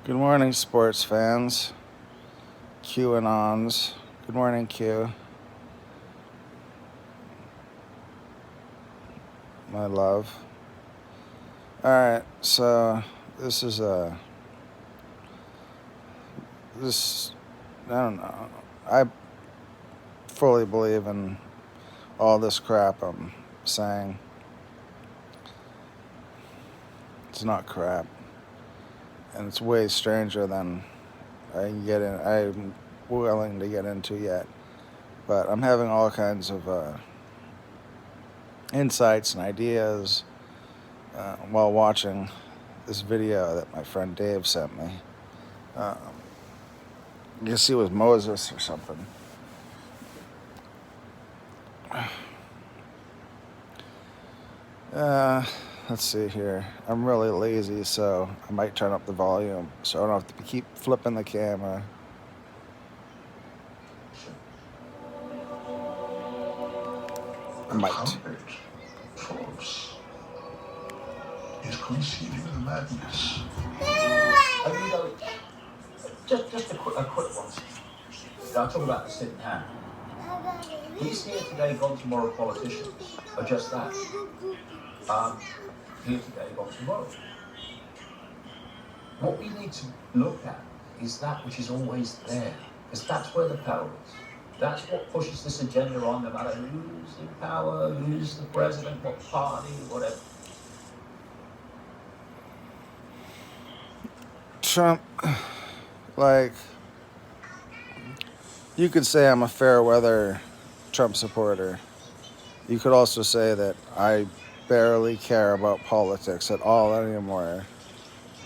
Good morning, sports fans, QAnons. Good morning, Q. My love. Alright, so this is I don't know. I fully believe in all this crap I'm saying. It's not crap. And it's way stranger than I'm willing to get into yet. But I'm having all kinds of insights and ideas while watching this video that my friend Dave sent me. You see, it was Moses or something. Let's see here. I'm really lazy, so I might turn up the volume so I don't have to keep flipping the camera. I might. Is conceiving the madness. Just a quick one. I'll talk about the sitting hand. These here today, gone tomorrow politicians are just that. Here today, gone tomorrow. What we need to look at is that which is always there, because that's where the power is. That's what pushes this agenda on, no matter who's in power, who's the president, what party, whatever. Trump, you could say I'm a fair weather Trump supporter. You could also say that I barely care about politics at all anymore.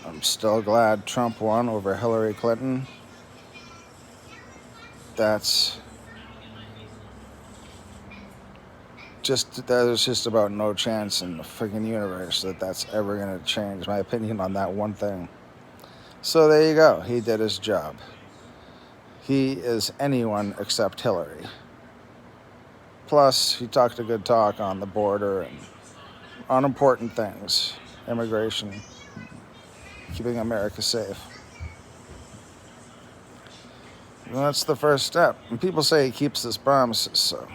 I'm still glad Trump won over Hillary Clinton. There's just about no chance in the freaking universe that that's ever going to change my opinion on that one thing. So there you go. He did his job. He is anyone except Hillary. Plus, he talked a good talk on the border and on important things. Immigration, keeping America safe. And that's the first step. And people say he keeps his promises, so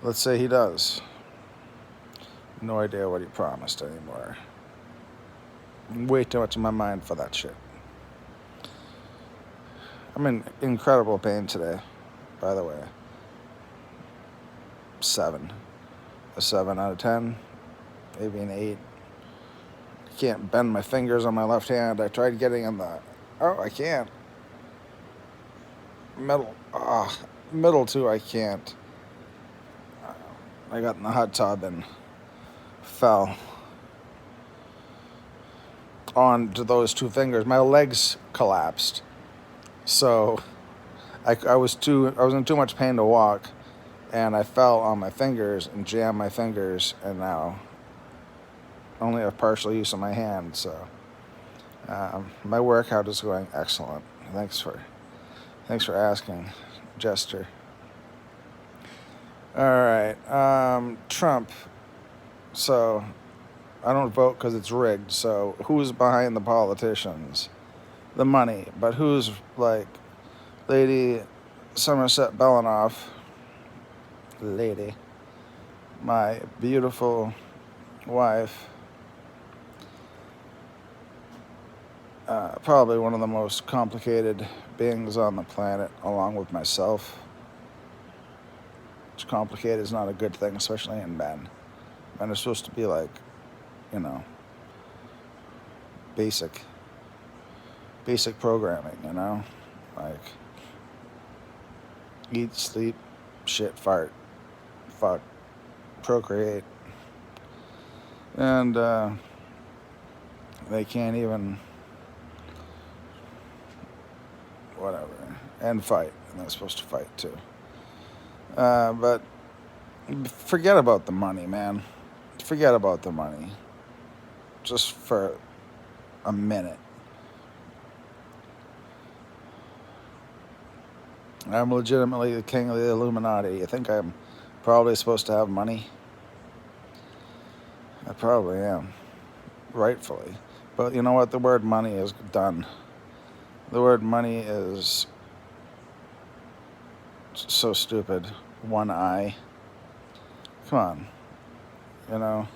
let's say he does. No idea what he promised anymore. Way too much in my mind for that shit. I'm in incredible pain today, by the way. 7. A 7 out of 10. Maybe an 8. I can't bend my fingers on my left hand. I tried getting in the... Oh, I can't. Middle too, I can't. I got in the hot tub and fell onto those 2 fingers. My legs collapsed. So I was in too much pain to walk, and I fell on my fingers and jammed my fingers, and now only have partial use of my hand. So my workout is going excellent. Thanks for asking, Jester. All right, Trump. So I don't vote because it's rigged. So who's behind the politicians? The money. But who's Lady Somerset Belanoff? Lady. My beautiful wife. Probably one of the most complicated beings on the planet, along with myself. Which complicated is not a good thing, especially in men. Men are supposed to be basic programming, eat, sleep, shit, fart, fuck, procreate. And they can't even whatever, and fight, and they're supposed to fight too. But forget about the money, man. Forget about the money. Just for a minute. I'm legitimately the king of the Illuminati. You think I'm probably supposed to have money? I probably am. Rightfully. But you know what? The word money is done. The word money is so stupid. One eye. Come on. You know,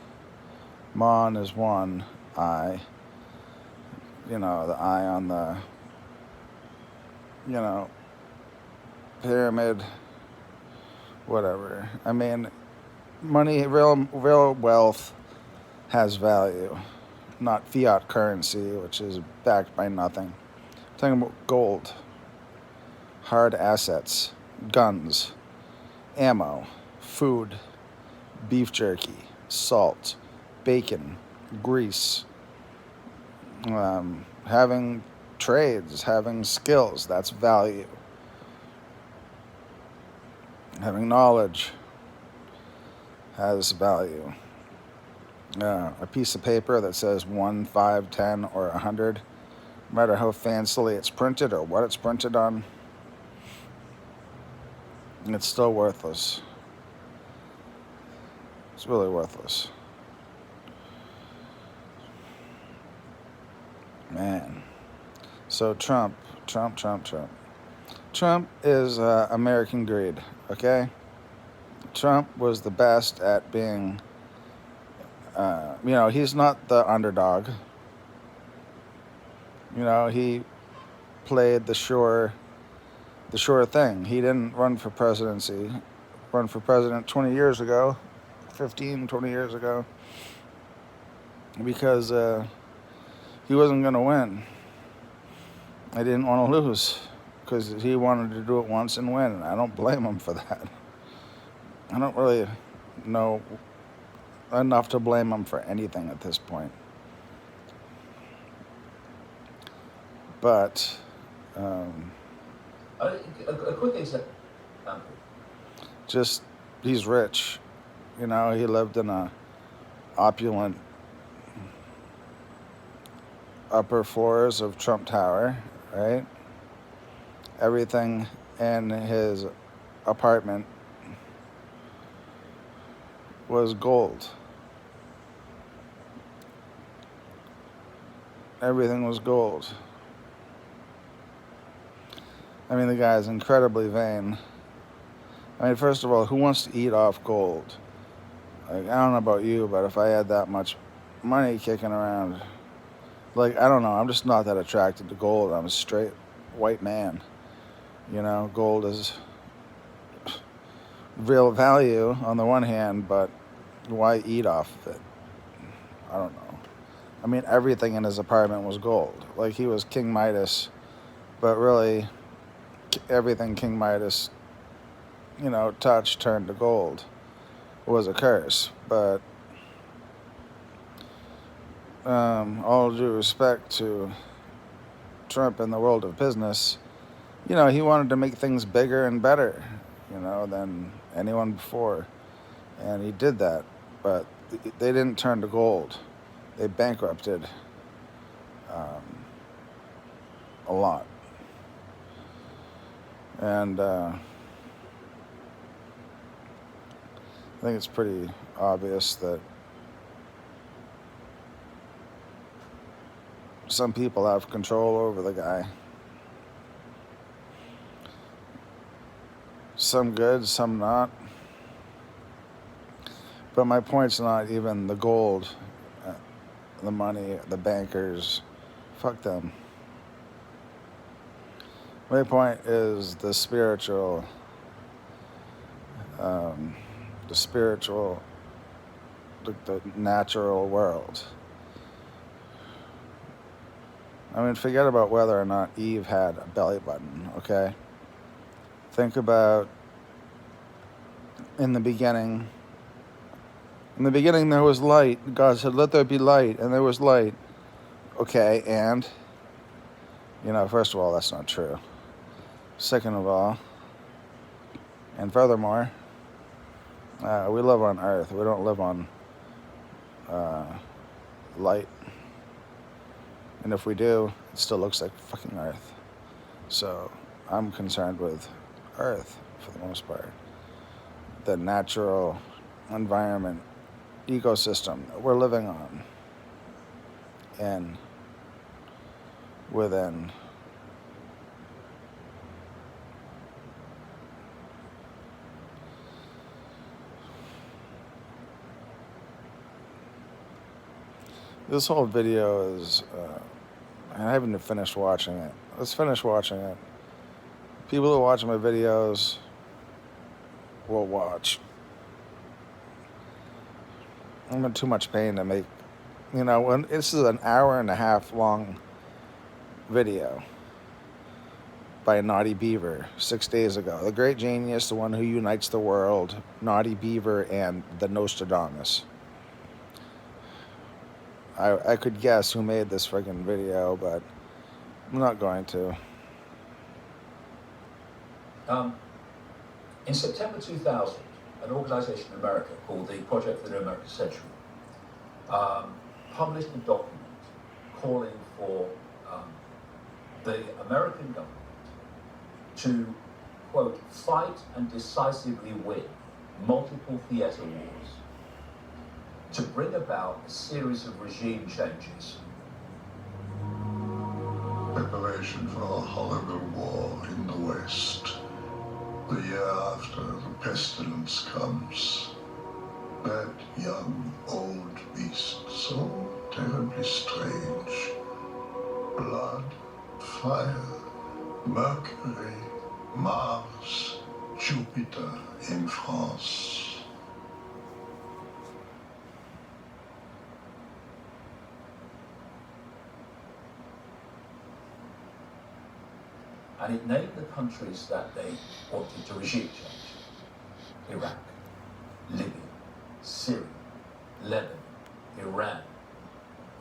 mon is one eye. You know, the eye on the, pyramid, whatever. I mean, money, real wealth has value, not fiat currency, which is backed by nothing. I'm talking about gold, hard assets, guns, ammo, food, beef jerky, salt, bacon, grease, having trades, having skills, that's value. Having knowledge has value. A piece of paper that says 1, 5, 10, or 100, no matter how fancily it's printed or what it's printed on, it's still worthless. It's really worthless. Man. So Trump is American greed, okay? Trump was the best at being, he's not the underdog. He played the sure thing. He didn't run for president 20 years ago, 20 years ago, because he wasn't going to win. I didn't want to lose because he wanted to do it once and win. And I don't blame him for that. I don't really know enough to blame him for anything at this point. But a quick example. Just he's rich. He lived in a opulent upper floors of Trump Tower, right? Everything in his apartment was gold. Everything was gold. I mean, the guy's incredibly vain. I mean, first of all, who wants to eat off gold? Like, I don't know about you, but if I had that much money kicking around, I don't know, I'm just not that attracted to gold. I'm a straight white man. Gold is real value on the one hand, but why eat off of it? I don't know. I mean, everything in his apartment was gold. Like, he was King Midas, but really, everything King Midas, touched turned to gold. It was a curse, but all due respect to Trump in the world of business, he wanted to make things bigger and better, than anyone before. And he did that, but they didn't turn to gold. They bankrupted a lot. And I think it's pretty obvious that some people have control over the guy. Some good, some not. But my point's not even the gold, the money, the bankers. Fuck them. My point is the spiritual, the natural world. I mean, forget about whether or not Eve had a belly button, okay? Think about in the beginning there was light. God said, let there be light, and there was light. Okay, and, first of all, that's not true. Second of all, and furthermore, we live on Earth. We don't live on light. And if we do, it still looks like fucking Earth. So I'm concerned with Earth for the most part. The natural environment, ecosystem that we're living on. And within. This whole video is, I haven't even finished watching it. Let's finish watching it. People who watch my videos will watch. I'm in too much pain to make, when this is an hour and a half long video by Naughty Beaver 6 days ago. The great genius, the one who unites the world, Naughty Beaver and the Nostradamus. I could guess who made this friggin' video, but I'm not going to. In September 2000, an organization in America called the Project for the New American Century published a document calling for the American government to, quote, fight and decisively win multiple theater wars, to bring about a series of regime changes. Preparation for a horrible war in the West. The year after the pestilence comes. That young, old beast, so terribly strange. Blood, fire, Mercury, Mars, Jupiter in France. And it named the countries that they wanted to regime change. Iraq, Libya, Syria, Lebanon, Iran,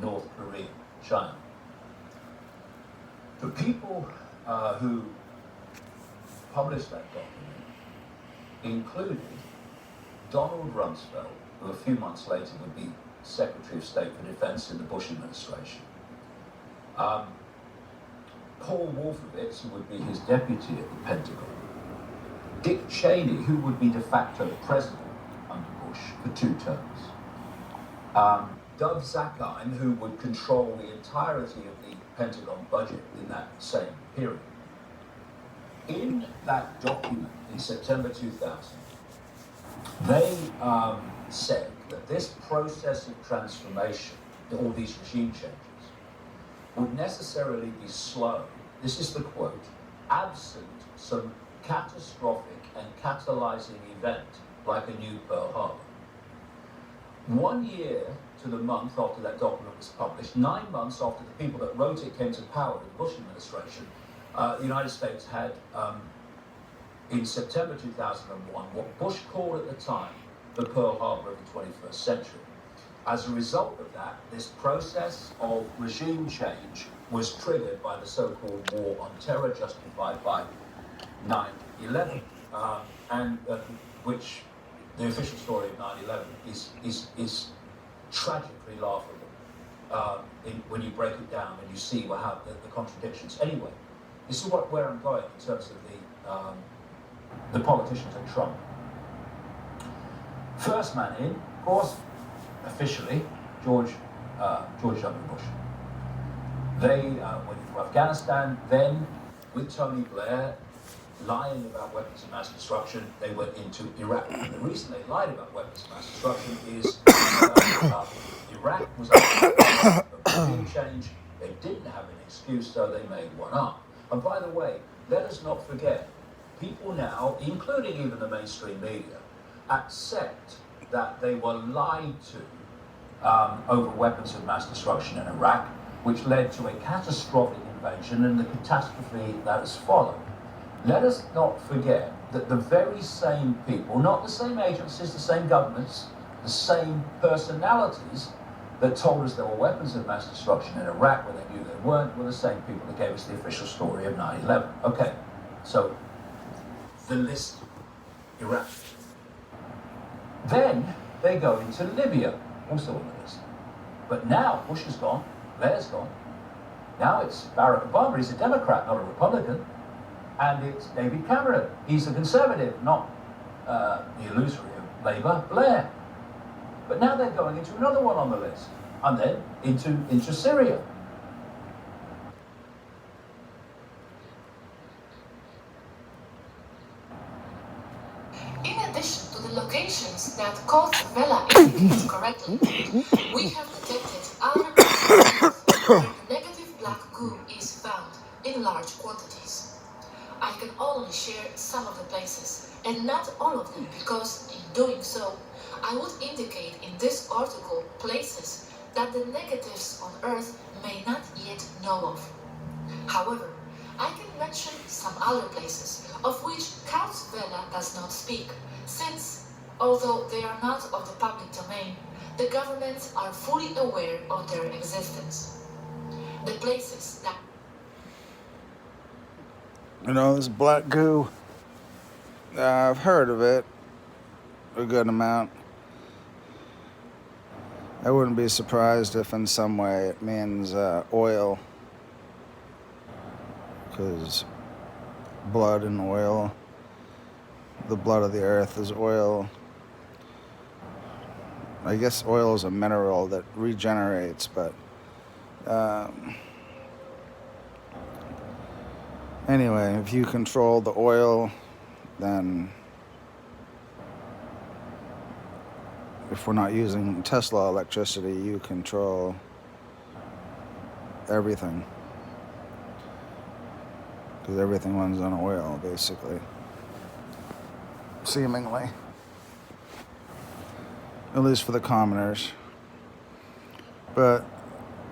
North Korea, China. The people who published that document included Donald Rumsfeld, who a few months later would be Secretary of State for Defense in the Bush administration. Paul Wolfowitz, who would be his deputy at the Pentagon. Dick Cheney, who would be de facto president under Bush for 2 terms. Dov Zakheim, who would control the entirety of the Pentagon budget in that same period. In that document in September 2000, they said that this process of transformation, all these regime changes, would necessarily be slow, this is the quote, absent some catastrophic and catalyzing event like a new Pearl Harbor. 1 year to the month after that document was published, 9 months after the people that wrote it came to power in the Bush administration, the United States had, in September 2001, what Bush called at the time the Pearl Harbor of the 21st century. As a result of that, this process of regime change was triggered by the so-called war on terror justified by 9/11, which the official story of 9/11 is tragically laughable when you break it down and you see how the contradictions. Anyway, this is where I'm going in terms of the politicians and Trump. First man in, of course, officially, George W. Bush. They went into Afghanistan, then with Tony Blair lying about weapons of mass destruction, they went into Iraq. And the reason they lied about weapons of mass destruction is Iraq was under regime change. They didn't have an excuse, so they made one up. And by the way, let us not forget, people now, including even the mainstream media, accept that they were lied to over weapons of mass destruction in Iraq, which led to a catastrophic invasion and the catastrophe that has followed. Let us not forget that the very same people, not the same agencies, the same governments, the same personalities that told us there were weapons of mass destruction in Iraq when they knew they weren't, were the same people that gave us the official story of 9/11. Okay, so the list, Iraq. Then they go into Libya, also on the list. But now Bush is gone, Blair's gone. Now it's Barack Obama, he's a Democrat, not a Republican. And it's David Cameron, he's a conservative, not the illusory of Labour, Blair. But now they're going into another one on the list, and then into Syria. that caused Vela indicates correctly. We have detected other places where the negative black goo is found in large quantities. I can only share some of the places, and not all of them, because in doing so, I would indicate in this article places that the negatives on Earth may not yet know of. However, I can mention some other places of which Count Vela does not speak, since, although they are not of the public domain, the governments are fully aware of their existence. The places that This black goo, I've heard of it a good amount. I wouldn't be surprised if in some way it means oil, because blood and oil, the blood of the earth is oil. I guess oil is a mineral that regenerates, but anyway, if you control the oil, then if we're not using Tesla electricity, you control everything. Because everything runs on oil, basically. Seemingly. At least for the commoners. But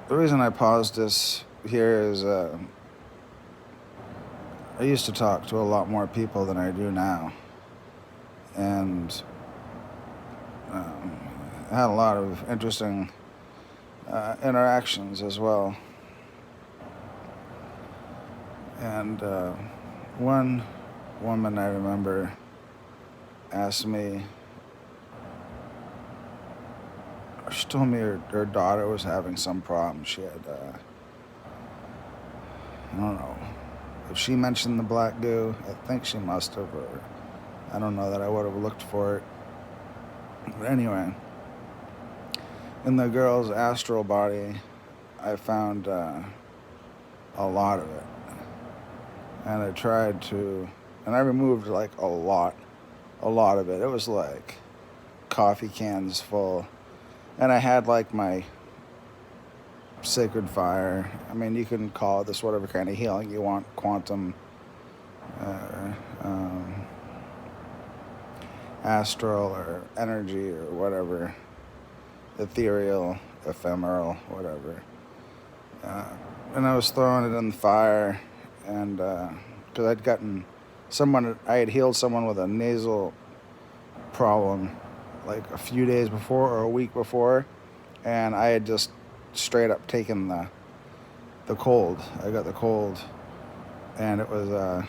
the reason I paused this here is I used to talk to a lot more people than I do now. And I had a lot of interesting interactions as well. And one woman I remember asked me, she told me her daughter was having some problem. She had, I don't know, if she mentioned the black goo, I think she must have, or I don't know that I would have looked for it. But anyway, in the girl's astral body, I found a lot of it. And I tried to, and I removed like a lot of it. It was like coffee cans full. And I had like my sacred fire. I mean, you can call it this whatever kind of healing you want, quantum, astral or energy or whatever, ethereal, ephemeral, whatever. And I was throwing it in the fire, and because I had healed someone with a nasal problem like a few days before or a week before, and I had just straight up taken the cold. I got the cold, and it was a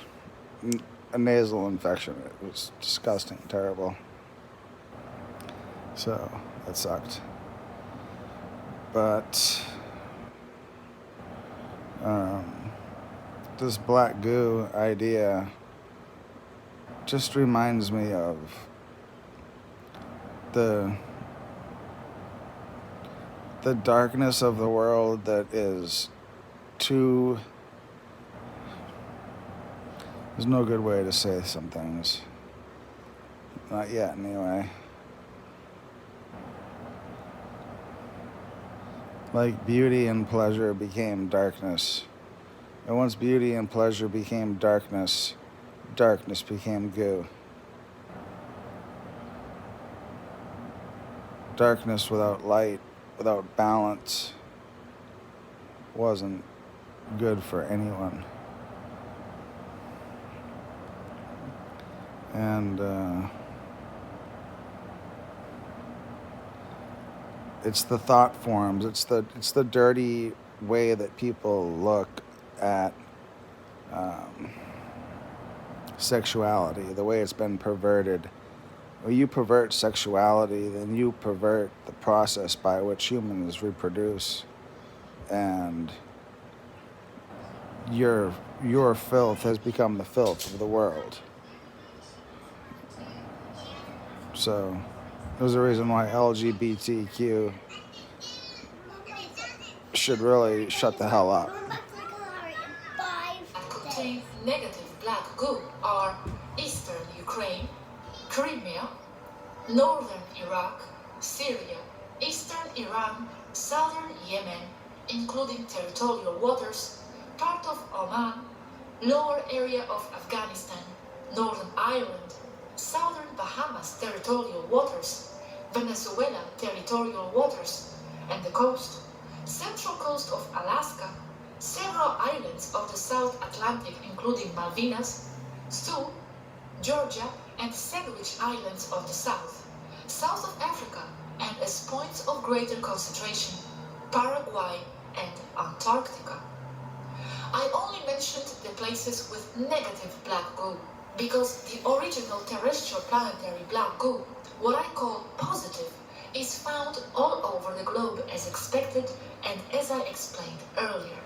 nasal infection. It was disgusting, terrible. So that sucked. But this black goo idea just reminds me of the darkness of the world that is too... There's no good way to say some things. Not yet, anyway. Like beauty and pleasure became darkness. And once beauty and pleasure became darkness, darkness became goo. Darkness without light, without balance, wasn't good for anyone. And it's the thought forms. It's the dirty way that people look at sexuality, the way it's been perverted. When you pervert sexuality, then you pervert the process by which humans reproduce, and your filth has become the filth of the world. So there's a reason why LGBTQ should really shut the hell up. contain negative black goo are Eastern Ukraine, Crimea, northern Iraq, Syria, eastern Iran, southern Yemen, including territorial waters, part of Oman, lower area of Afghanistan, Northern Ireland, southern Bahamas territorial waters, Venezuela territorial waters, and the coast, central coast of Alaska, several islands of the South Atlantic including Malvinas, Sioux, Georgia, and Sandwich Islands of the South, south of Africa, and as points of greater concentration, Paraguay and Antarctica. I only mentioned the places with negative black goo because the original terrestrial planetary black goo, what I call positive, is found all over the globe as expected and as I explained earlier.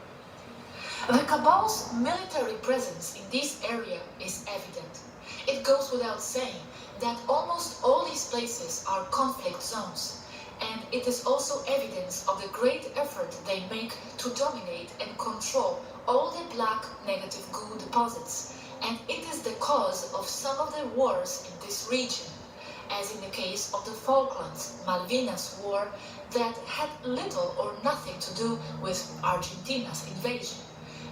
The Cabal's military presence in this area is evident. It goes without saying that almost all these places are conflict zones, and it is also evidence of the great effort they make to dominate and control all the black negative goo deposits, and it is the cause of some of the wars in this region, as in the case of the Falklands Malvinas War that had little or nothing to do with Argentina's invasion,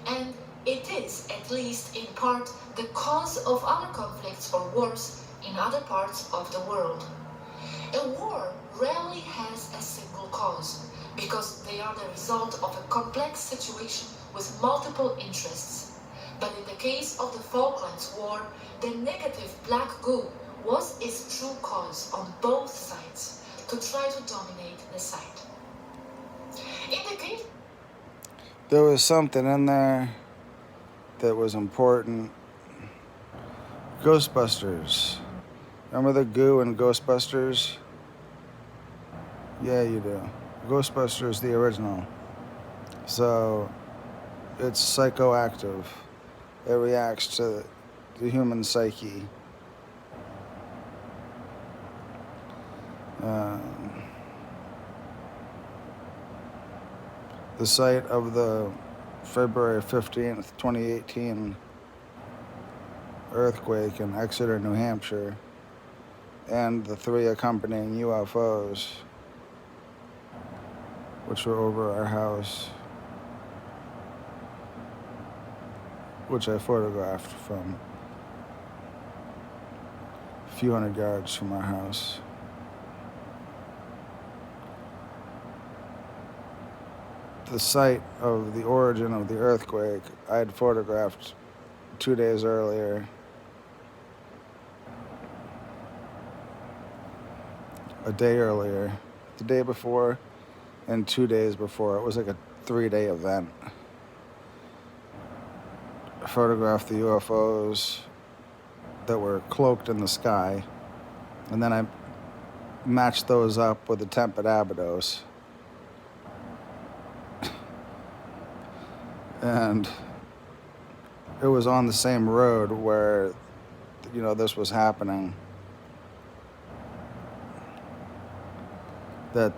and it is, at least in part, the cause of other conflicts or wars in other parts of the world. A war rarely has a single cause, because they are the result of a complex situation with multiple interests. But in the case of the Falklands War, the negative black goo was its true cause on both sides to try to dominate the site. In the case, There was something in there that was important. Ghostbusters. Remember the goo in Ghostbusters? Yeah, you do. Ghostbusters, the original. So, it's psychoactive. It reacts to the human psyche. The site of the February 15th, 2018 earthquake in Exeter, New Hampshire, and the 3 accompanying UFOs, which were over our house, which I photographed from a few hundred yards from our house. The site of the origin of the earthquake I had photographed 2 days earlier. A day earlier, the day before, and 2 days before. It was like a 3-day event. I photographed the UFOs that were cloaked in the sky, and then I matched those up with the temp at Abydos. And it was on the same road where, this was happening. That,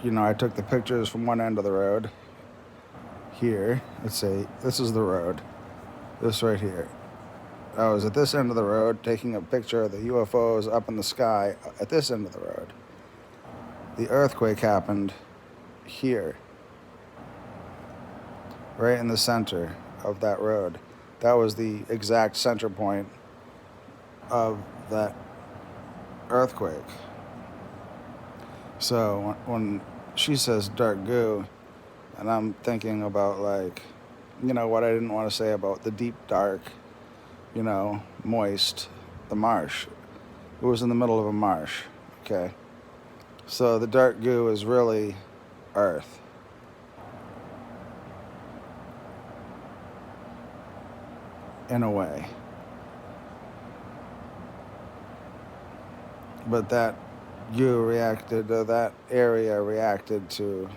I took the pictures from one end of the road. Here, let's say, this is the road. This right here. I was at this end of the road taking a picture of the UFOs up in the sky at this end of the road. The earthquake happened here. Right in the center of that road. That was the exact center point of that earthquake. So when she says dark goo, and I'm thinking about what I didn't want to say about the deep dark, moist, the marsh. It was in the middle of a marsh, okay? So the dark goo is really earth. In a way. But that that area reacted to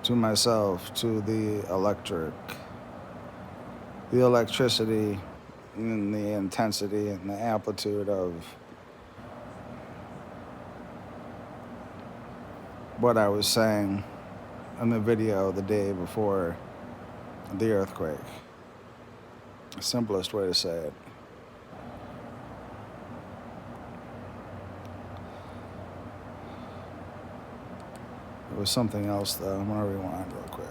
myself, to the electricity and the intensity and the amplitude of what I was saying in the video the day before the earthquake. The simplest way to say it. It was something else, though. I'm going to rewind real quick.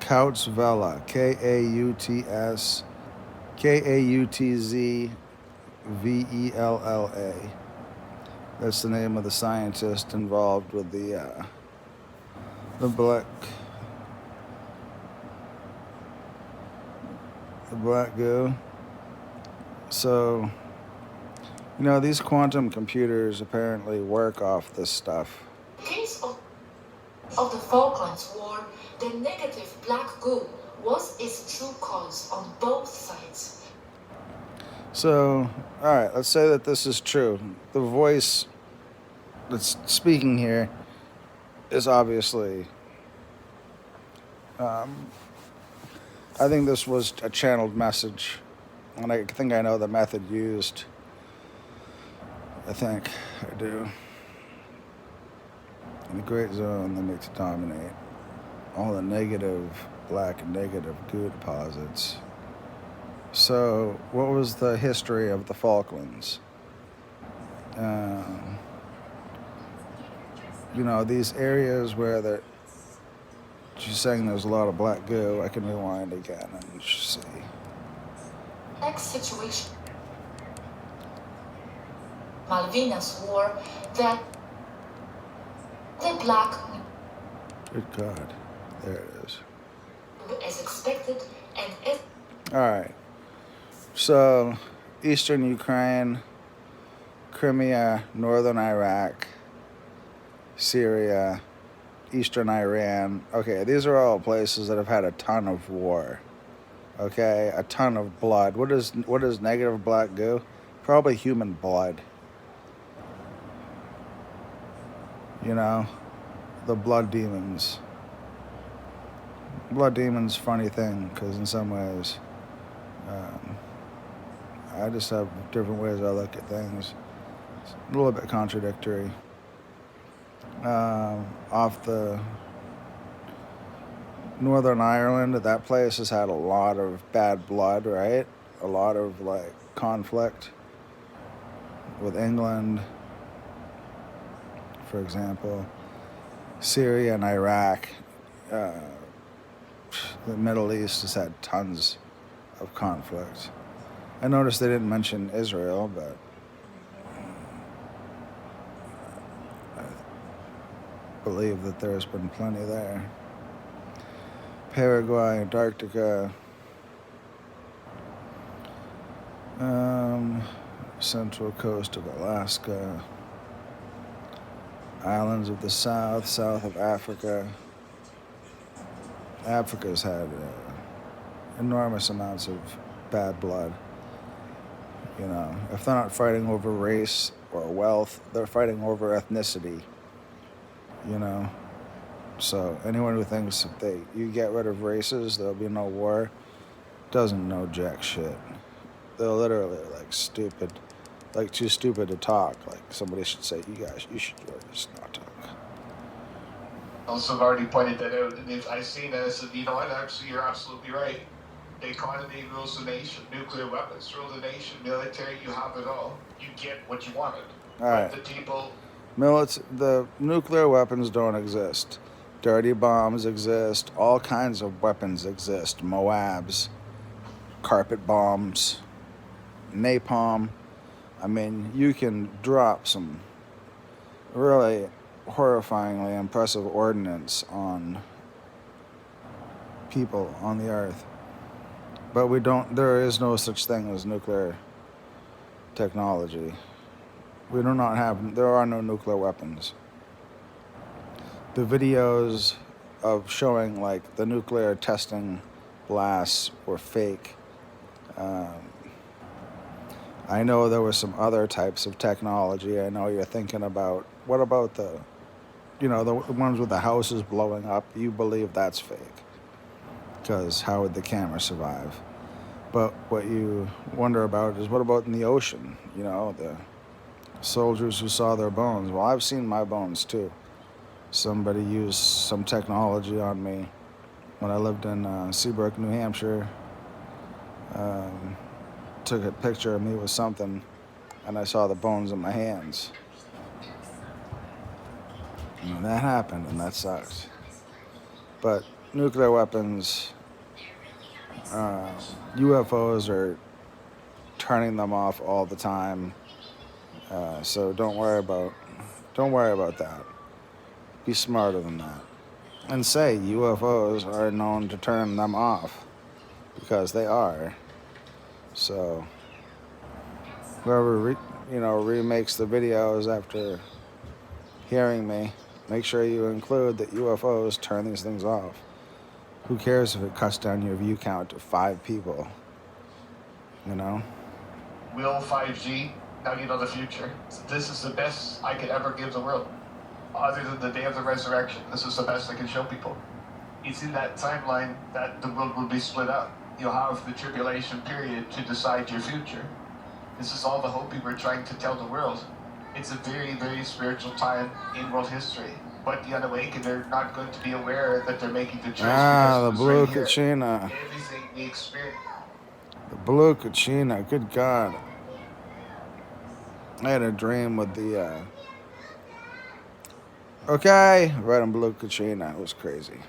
Kautzvella, Kautzvella. That's the name of the scientist involved with the black goo. So, these quantum computers apparently work off this stuff. In the case of the Falklands War, the negative black goo was its true cause on both sides. So, all right, let's say that this is true. The voice that's speaking here is obviously, I think this was a channeled message, and I think I know the method used. I think I do. In the great zone, they make to dominate all the negative black and negative goo deposits. So, what was the history of the Falklands? These areas where she's saying there's a lot of black goo. I can rewind again and see. Next situation. Malvinas War, that the black, Good God. There it is. as expected and as All right. So, eastern Ukraine, Crimea, northern Iraq, Syria, eastern Iran. Okay, these are all places that have had a ton of war. Okay, a ton of blood. What is negative black goo? Probably human blood. The blood demons. Blood demons, funny thing, because in some ways, I just have different ways I look at things. It's a little bit contradictory. Off the Northern Ireland, that place has had a lot of bad blood, right? A lot of conflict with England, for example. Syria and Iraq, the Middle East has had tons of conflict. I noticed they didn't mention Israel, but I believe that there's been plenty there. Paraguay, Antarctica, central coast of Alaska, islands of the south of Africa. Africa's had enormous amounts of bad blood. If they're not fighting over race or wealth, they're fighting over ethnicity. So anyone who thinks if you get rid of races, there'll be no war, doesn't know jack shit. They're literally stupid, too stupid to talk. Somebody should say, you should really just not talk. Also, I've already pointed that out, and if I've seen it, I said, actually, you're absolutely right. The economy rules the nation, nuclear weapons rule the nation, military, you have it all. You get what you wanted. All right. But the people... The nuclear weapons don't exist. Dirty bombs exist. All kinds of weapons exist. Moabs, carpet bombs, napalm. I mean, you can drop some really horrifyingly impressive ordnance on people on the earth. But there is no such thing as nuclear technology. There are no nuclear weapons. The videos of showing the nuclear testing blasts were fake. I know there were some other types of technology. I know you're thinking about, what about the ones with the houses blowing up? You believe that's fake. Because how would the camera survive? But what you wonder about is, what about in the ocean? The soldiers who saw their bones. Well, I've seen my bones too. Somebody used some technology on me when I lived in Seabrook, New Hampshire. Took a picture of me with something, and I saw the bones in my hands. And that happened, and that sucked. But nuclear weapons, UFOs are turning them off all the time. So don't worry about that. Be smarter than that. And say UFOs are known to turn them off, because they are. So whoever remakes the videos after hearing me, make sure you include that UFOs turn these things off. Who cares if it cuts down your view count to 5 people? You know? Will 5G, now you know the future. This is the best I could ever give the world. Other than the day of the resurrection, this is the best I can show people. It's in that timeline that the world will be split up. You'll have the tribulation period to decide your future. This is all the hope we were trying to tell the world. It's a very, very spiritual time in world history. But the unawakened are not going to be aware that they're making the choice. The blue Kachina. Everything we experience. The blue Kachina, good God. I had a dream with the, okay, right on blue Kachina. It was crazy.